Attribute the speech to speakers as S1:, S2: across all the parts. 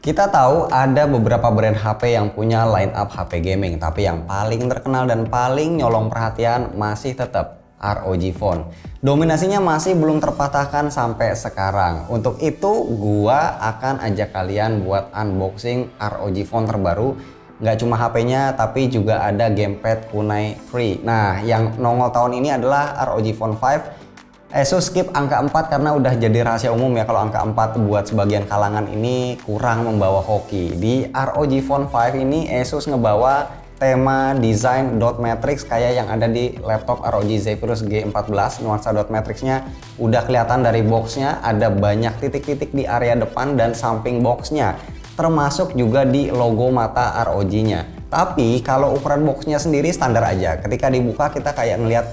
S1: Kita tahu ada beberapa brand HP yang punya line up HP gaming, tapi yang paling terkenal dan paling nyolong perhatian masih tetap ROG Phone. Dominasinya masih belum terpatahkan sampai sekarang. Untuk itu, gua akan ajak kalian buat unboxing ROG Phone terbaru. Nggak cuma HP-nya, tapi juga ada gamepad Kunai 3. Nah, yang nongol tahun ini adalah ROG Phone 5. Asus skip angka 4 karena udah jadi rahasia umum ya kalau angka 4 buat sebagian kalangan ini kurang membawa hoki. Di ROG Phone 5 ini Asus ngebawa tema desain dot matrix kayak yang ada di laptop ROG Zephyrus G14. Nuansa dot matrixnya udah kelihatan dari boxnya, ada banyak titik-titik di area depan dan samping boxnya, termasuk juga di logo mata ROG-nya. Tapi kalau ukuran boxnya sendiri standar aja. Ketika dibuka kita kayak ngelihat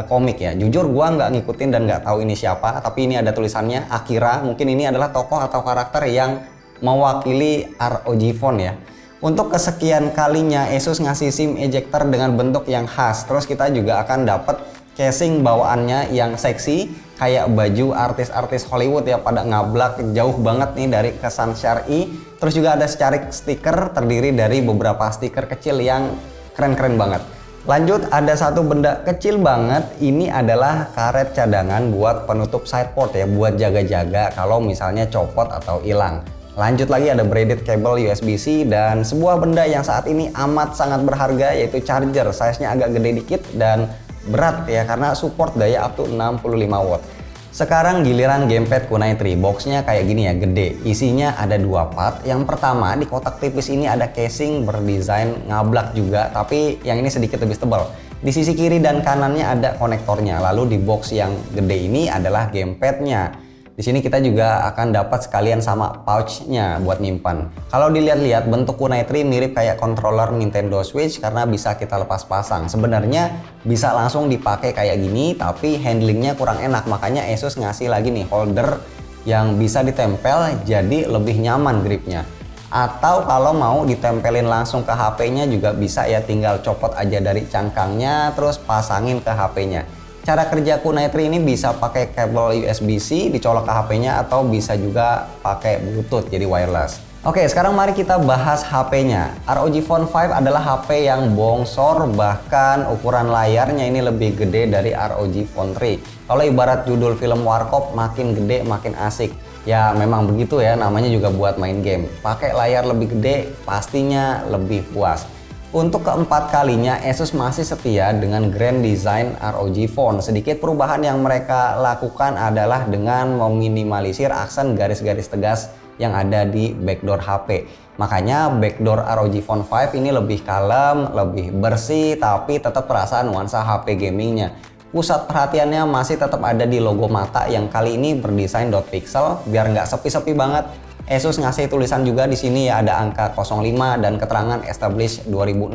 S1: komik ya. Jujur gua nggak ngikutin dan nggak tahu ini siapa. Tapi ini ada tulisannya Akira. Mungkin ini adalah tokoh atau karakter yang mewakili ROG Phone ya. Untuk kesekian kalinya Asus ngasih SIM ejector dengan bentuk yang khas. Terus kita juga akan dapat casing bawaannya yang seksi kayak baju artis-artis Hollywood ya, pada ngablak jauh banget nih dari kesan syar'i. Terus juga ada secarik stiker terdiri dari beberapa stiker kecil yang keren-keren banget. Lanjut, ada satu benda kecil banget. Ini adalah karet cadangan buat penutup side port ya, buat jaga-jaga kalau misalnya copot atau hilang. Lanjut lagi ada braided cable USB-C dan sebuah benda yang saat ini amat sangat berharga yaitu charger. Size-nya agak gede dikit dan berat ya karena support daya up to 65 watt. Sekarang giliran gamepad Kunai 3. Boxnya kayak gini ya, gede. Isinya ada dua part. Yang pertama di kotak tipis ini ada casing berdesain ngablak juga, tapi yang ini sedikit lebih tebal. Di sisi kiri dan kanannya ada konektornya. Lalu di box yang gede ini adalah gamepadnya. Di sini kita juga akan dapat sekalian sama pouch-nya buat nyimpan. Kalau dilihat-lihat bentuk Kunai 3 mirip kayak controller Nintendo Switch karena bisa kita lepas pasang. Sebenarnya bisa langsung dipakai kayak gini, tapi handlingnya kurang enak. Makanya Asus ngasih lagi nih holder yang bisa ditempel jadi lebih nyaman gripnya. Atau kalau mau ditempelin langsung ke HP-nya juga bisa ya, tinggal copot aja dari cangkangnya terus pasangin ke HP-nya. Cara kerja Kunai 3 ini bisa pakai kabel USB-C dicolok ke HP-nya atau bisa juga pakai Bluetooth jadi wireless. Oke, sekarang mari kita bahas HP-nya. ROG Phone 5 adalah HP yang bongsor, bahkan ukuran layarnya ini lebih gede dari ROG Phone 3. Kalau ibarat judul film Warkop, makin gede makin asik. Ya memang begitu ya, namanya juga buat main game. Pakai layar lebih gede pastinya lebih puas. Untuk keempat kalinya Asus masih setia dengan grand design ROG Phone. Sedikit perubahan yang mereka lakukan adalah dengan meminimalisir aksen garis-garis tegas yang ada di backdoor HP. Makanya backdoor ROG Phone 5 ini lebih kalem, lebih bersih, tapi tetap terasa nuansa HP gamingnya. Pusat perhatiannya masih tetap ada di logo mata yang kali ini berdesain dot pixel biar nggak sepi-sepi banget. Asus ngasih tulisan juga di sini ya, ada angka 05 dan keterangan established 2006.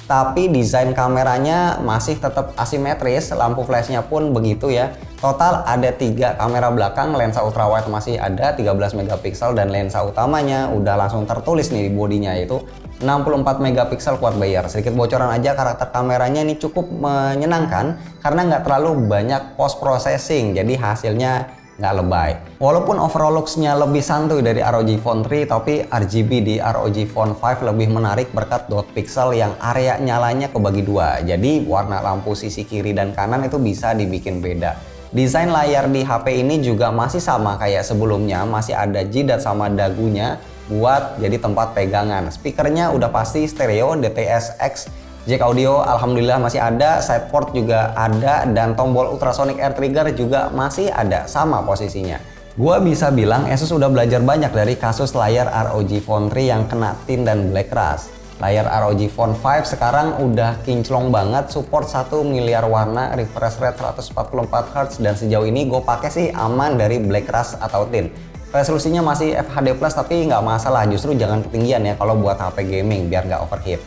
S1: Tapi desain kameranya masih tetap asimetris, lampu flashnya pun begitu ya. Total ada 3 kamera belakang, lensa ultrawide masih ada 13 megapiksel dan lensa utamanya udah langsung tertulis nih di bodinya yaitu 64 megapiksel quad Bayer. Sedikit bocoran aja, karakter kameranya ini cukup menyenangkan karena nggak terlalu banyak post processing, jadi hasilnya nggak lebay. Walaupun overall looks-nya lebih santuy dari ROG Phone 3, tapi RGB di ROG Phone 5 lebih menarik berkat dot pixel yang area nyalanya kebagi dua. Jadi warna lampu sisi kiri dan kanan itu bisa dibikin beda. Desain layar di HP ini juga masih sama kayak sebelumnya, masih ada jidat sama dagunya buat jadi tempat pegangan. Speakernya udah pasti stereo DTS-X. Jack audio alhamdulillah masih ada, side port juga ada, dan tombol ultrasonic air trigger juga masih ada, sama posisinya. Gua bisa bilang Asus udah belajar banyak dari kasus layar ROG Phone 3 yang kena tint dan black rust. Layar ROG Phone 5 sekarang udah kinclong banget, support 1 miliar warna, refresh rate 144 Hz, dan sejauh ini gue pakai sih aman dari black rust atau tint. Resolusinya masih FHD+, tapi nggak masalah, justru jangan ketinggian ya kalau buat HP gaming biar nggak overheat.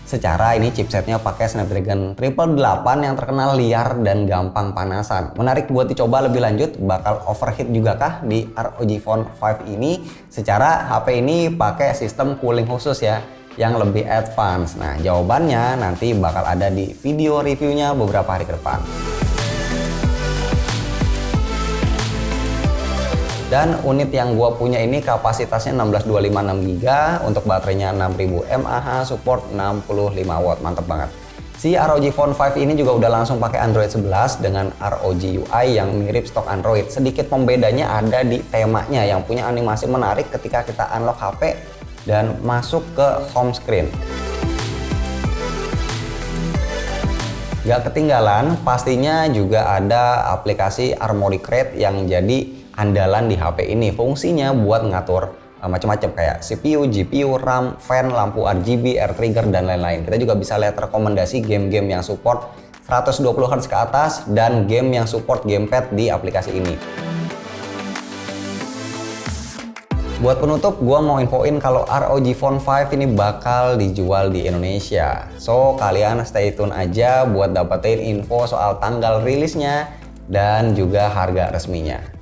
S1: Secara ini chipsetnya pakai Snapdragon 888 yang terkenal liar dan gampang panasan. Menarik buat dicoba lebih lanjut, bakal overheat juga kah di ROG Phone 5 ini? Secara HP ini pakai sistem cooling khusus ya, yang lebih advance. Nah, jawabannya nanti bakal ada di video reviewnya beberapa hari ke depan. Dan unit yang gua punya ini kapasitasnya 16256 GB, untuk baterainya 6000 mAh, support 65 watt, mantep banget. Si ROG Phone 5 ini juga udah langsung pakai Android 11 dengan ROG UI yang mirip stok Android. Sedikit pembedanya ada di temanya yang punya animasi menarik ketika kita unlock HP dan masuk ke home screen. Gak ketinggalan, pastinya juga ada aplikasi Armoury Crate yang jadi andalan di HP ini. Fungsinya buat ngatur macam-macam kayak CPU, GPU, RAM, fan, lampu RGB, air trigger, dan lain-lain. Kita juga bisa lihat rekomendasi game-game yang support 120Hz ke atas dan game yang support gamepad di aplikasi ini. Buat penutup, gua mau infoin kalau ROG Phone 5 ini bakal dijual di Indonesia. So, kalian stay tune aja buat dapetin info soal tanggal rilisnya dan juga harga resminya.